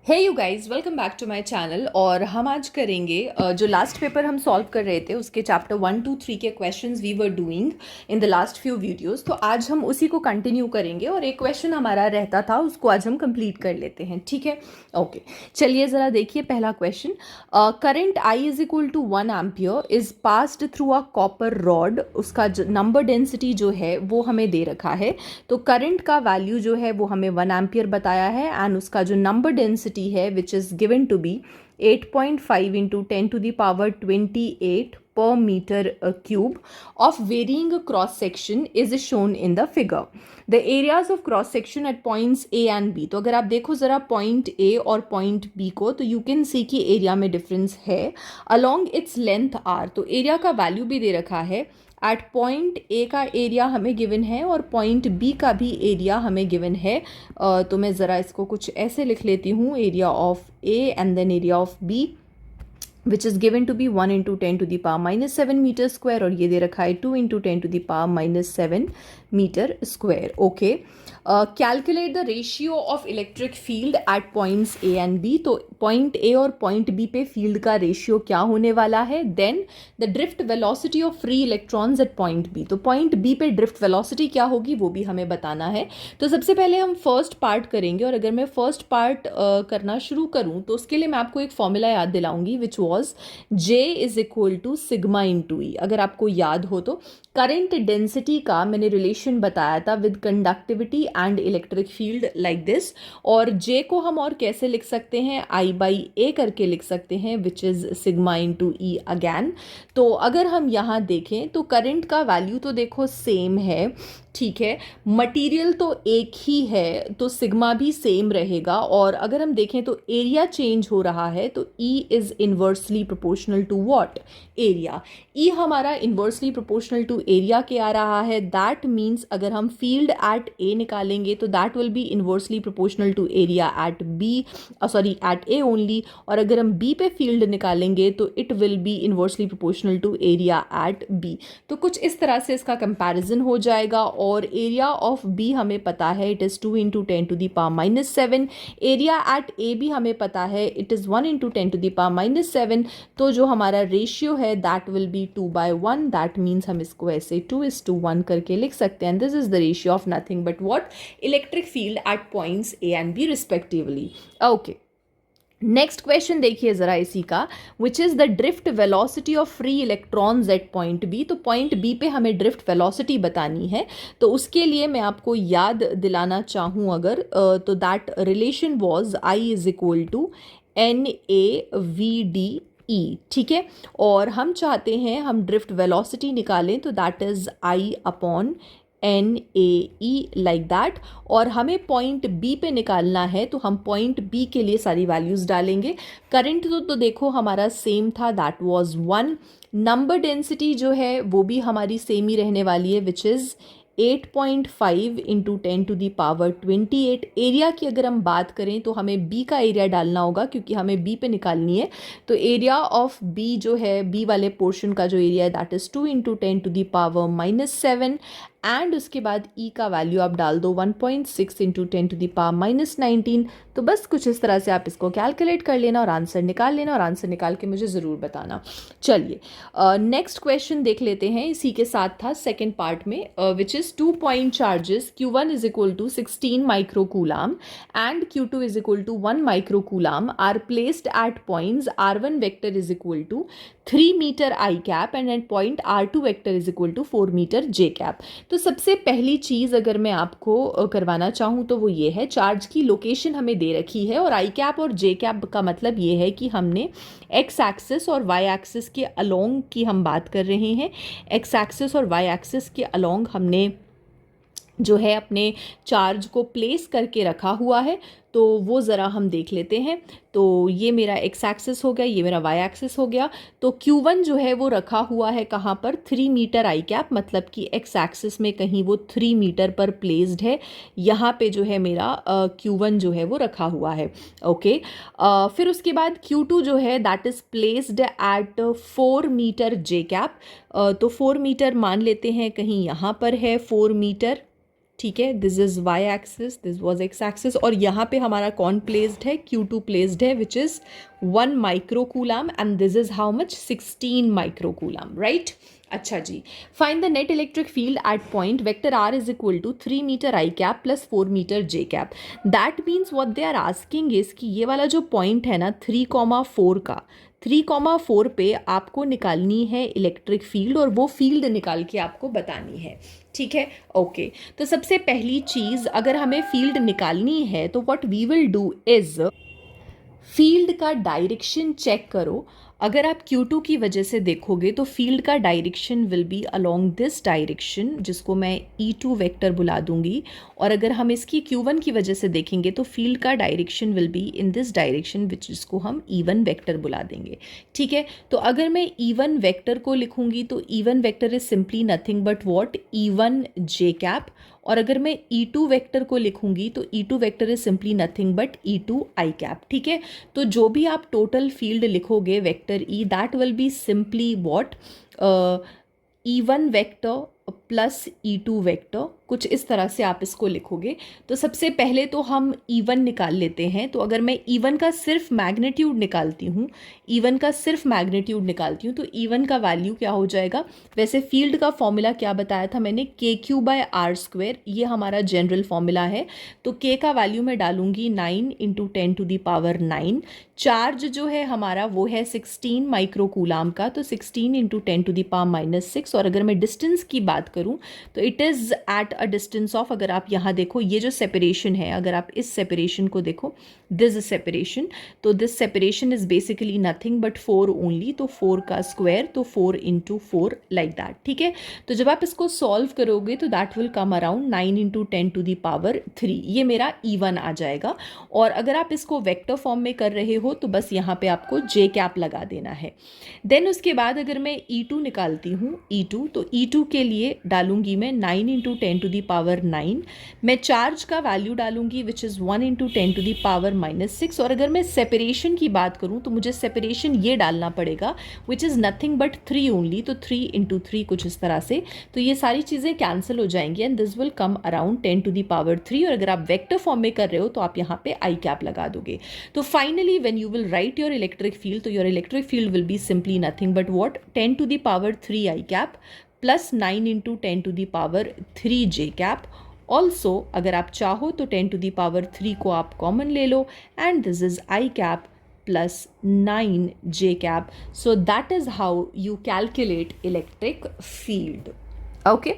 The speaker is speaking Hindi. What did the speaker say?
Hey you guys, welcome back to my channel. और हम आज करेंगे जो लास्ट पेपर हम सॉल्व कर रहे थे उसके चैप्टर 1, 2, 3 के questions we were doing in the last few videos. तो आज हम उसी को कंटिन्यू करेंगे और एक क्वेश्चन हमारा रहता था उसको आज हम कंप्लीट कर लेते हैं, ठीक है। ओके, चलिए ज़रा देखिए पहला question. Current I is equal to 1 ampere is passed through a copper rod. उसका नंबर डेंसिटी जो है वो हमें दे रखा है। तो करंट का वैल्यू जो है वो हमें 1 एम्पियर बताया है एंड उसका जो नंबर डेंसिटी है which is given to be 8.5 into 10 to the power 28 per meter cube of varying cross section is shown in the figure. The areas of cross section at points A and B. तो अगर आप देखो ज़रा पॉइंट A और पॉइंट B को, तो यू कैन सी कि एरिया में डिफरेंस है along its length R। तो एरिया का वैल्यू भी दे रखा है। एट पॉइंट ए का एरिया हमें गिवन है और पॉइंट बी का भी एरिया हमें गिवन है। तो मैं ज़रा इसको कुछ ऐसे लिख लेती हूँ, area of A and then area of B which is given to be 1 into 10 to the power minus 7 metre square, और ये दे रखा है 2 into 10 to the power minus 7 metre square. Okay, calculate the ratio of electric field at points A and B. तो पॉइंट ए और पॉइंट बी पे फील्ड का रेशियो क्या होने वाला है। Then the drift velocity of free electrons at point B. तो पॉइंट बी पे ड्रिफ्ट वेलोसिटी क्या होगी वो भी हमें बताना है। तो सबसे पहले हम फर्स्ट पार्ट करेंगे, और अगर मैं फर्स्ट पार्ट करना शुरू करूँ तो उसके लिए मैं आपको एक फॉर्मूला याद दिलाऊंगी which was J is equal to sigma into E. अगर आपको याद हो तो करंट डेंसिटी का मैंने रिलेशन बताया था with conductivity and electric field like this. और J को हम और कैसे लिख सकते हैं, I बाई ए करके लिख सकते हैं which is sigma into E again. तो अगर हम यहाँ देखें तो करंट का वैल्यू तो देखो सेम है, ठीक है। मटेरियल तो एक ही है तो सिग्मा भी सेम रहेगा। और अगर हम देखें तो एरिया चेंज हो रहा है तो E is inversely proportional to what, area. E हमारा इन्वर्सली प्रोपोर्शनल टू एरिया के आ रहा है। दैट मीन्स अगर हम फील्ड एट A निकालेंगे तो that will be inversely proportional to area at B, sorry at A only. और अगर हम B पे फील्ड निकालेंगे तो it will be inversely proportional to area at B। तो कुछ इस तरह से इसका कंपैरिजन हो जाएगा। और एरिया ऑफ बी हमें पता है it is 2 into 10 to the power minus 7। Area at A भी हमें पता है it is 1 into 10 to the power minus 7। तो जो हमारा रेशियो है that will be 2/1। That means हम इसको ऐसे 2:1 करके लिख सकते हैं। This is the ratio of nothing but what, electric field at points A and B respectively. Okay, next question देखिए ज़रा इसी का, which is the drift velocity of free electrons at point B. तो पॉइंट बी पे हमें ड्रिफ्ट वेलोसिटी बतानी है। तो उसके लिए मैं आपको याद दिलाना चाहूँ अगर तो that relation was I is equal to NAVDE, ठीक है। और हम चाहते हैं हम ड्रिफ्ट वेलोसिटी निकालें तो that is I upon NAE like that. और हमें पॉइंट बी पे निकालना है तो हम पॉइंट बी के लिए सारी वैल्यूज़ डालेंगे। करंट तो देखो हमारा सेम था, दैट वाज 1। नंबर डेंसिटी जो है वो भी हमारी सेम ही रहने वाली है which is 8.5 into 10 to the power 28। Area की अगर हम बात करें तो हमें बी का एरिया डालना होगा क्योंकि हमें बी पे निकालनी है। तो एरिया ऑफ बी जो है, बी वाले पोर्शन का जो एरिया है that is 2 into 10 to the power minus 7। And उसके बाद E का वैल्यू आप डाल दो 1.6 into 10 to the power minus 19। तो बस कुछ इस तरह से आप इसको कैलकुलेट कर लेना और आंसर निकाल लेना, और आंसर निकाल के मुझे ज़रूर बताना। चलिए नेक्स्ट क्वेश्चन देख लेते हैं, इसी के साथ था सेकेंड पार्ट में which is 2 point charges Q1 is equal to 16 microcoulomb and Q2 is equal to 1 microcoulomb are placed at points R1 vector is equal to 3 metre I cap and at point R2 vector is equal to 4 metre J cap. तो सबसे पहली चीज़ अगर मैं आपको करवाना चाहूँ तो वो ये है, चार्ज की लोकेशन हमें दे रखी है और आई कैप और जे कैप का मतलब ये है कि हमने एक्स एक्सिस और वाई एक्सिस के अलोंग की हम बात कर रहे हैं। एक्स एक्सिस और वाई एक्सिस के अलोंग हमने जो है अपने चार्ज को प्लेस करके रखा हुआ है। तो वो ज़रा हम देख लेते हैं। तो ये मेरा एक्स एक्सिस हो गया, ये मेरा वाई एक्सिस हो गया। तो Q1 जो है वो रखा हुआ है कहाँ पर, 3 मीटर आई कैप, मतलब कि एक्स एक्सिस में कहीं वो 3 मीटर पर प्लेस्ड है। यहाँ पे जो है मेरा Q1 जो है वो रखा हुआ है। ओके, फिर उसके बाद Q2 जो है that is placed at 4 metre J cap. तो 4 मीटर मान लेते हैं कहीं यहाँ पर है 4 मीटर। ठीक है, this is Y axis, this was X axis, और यहाँ पे हमारा कौन प्लेस्ड है, Q2 प्लेस्ड है, which is 1 microcoulomb, and this is how much, 16 microcoulomb, right. अच्छा जी, find the net electric field at point vector R is equal to 3 metre I cap plus 4 metre J cap. That means what they are asking is कि ये वाला जो पॉइंट है ना 3,4 का, 3,4 पे आपको निकालनी है इलेक्ट्रिक फील्ड, और वो फील्ड निकाल के आपको बतानी है, ठीक है। ओके, तो सबसे पहली चीज़, अगर हमें फील्ड निकालनी है तो what we will do is, field का डायरेक्शन चेक करो। अगर आप Q2 की वजह से देखोगे तो फील्ड का direction will B along this direction, जिसको मैं E2 वेक्टर बुला दूंगी, और अगर हम इसकी Q1 की वजह से देखेंगे तो फील्ड का direction will be in this direction, which जिसको हम E1 वेक्टर बुला देंगे, ठीक है। तो अगर मैं E1 वेक्टर को लिखूंगी तो E1 vector is simply nothing but what, E1 J cap, और अगर मैं E2 वेक्टर को लिखूंगी तो E2 vector is simply nothing but E2 I cap, ठीक है। तो जो भी आप टोटल फील्ड लिखोगे vector E, that will be simply what, E1 vector plus E2 vector, कुछ इस तरह से आप इसको लिखोगे। तो सबसे पहले तो हम E1 निकाल लेते हैं। तो अगर मैं E1 का सिर्फ मैग्नीट्यूड निकालती हूँ, E1 का सिर्फ मैग्नीट्यूड निकालती हूँ, तो E1 का वैल्यू क्या हो जाएगा, वैसे फील्ड का फॉर्मूला क्या बताया था मैंने, KQ/R², ये हमारा जनरल फॉर्मूला है। तो K का वैल्यू मैं डालूंगी 9 × 10⁹। चार्ज जो है हमारा वो है 16 माइक्रोकूलाम का, तो 16 × 10⁻⁻⁶। और अगर मैं डिस्टेंस की बात करूं तो it is at a distance of, अगर आप यहाँ देखो ये जो सेपरेशन है, अगर आप इस सेपरेशन को देखो, दिस सेपरेशन, तो this separation is basically nothing but 4 only, तो 4 का स्क्वायर, तो 4 × 4 लाइक दैट, ठीक है। तो जब आप इसको सॉल्व करोगे तो दैट विल कम अराउंड 9 × 10⁻3, ये मेरा E1 आ जाएगा। और अगर आप इसको वेक्टर फॉर्म में कर रहे हो तो बस यहाँ पे आपको जे कैप लगा देना है। देन उसके बाद अगर मैं E2 निकालती हूँ, E2, तो E2 के लिए डालूंगी मैं 9 × 10⁹। मैं चार्ज का वैल्यू डालूंगी विच इज़ 1 × 10⁻⁻⁶। और अगर मैं सेपरेशन की बात करूँ तो मुझे सेपरेशन ये डालना पड़ेगा which is nothing but 3 only, तो 3 × 3 कुछ इस तरह से। तो ये सारी चीज़ें कैंसिल हो जाएंगी and this will come around 10⁻3। और अगर आप वेक्टर फॉर्म में कर रहे हो तो आप यहाँ पे आई कैप लगा दोगे। तो finally when you will write your electric field, तो your electric field will be simply nothing but what, 10⁻3 I cap plus 9 × 10⁻3 J cap. Also अगर आप चाहो तो 10⁻3 को आप कॉमन ले लो, and this is I cap plus 9 J cap. So that is how you calculate electric field. Okay.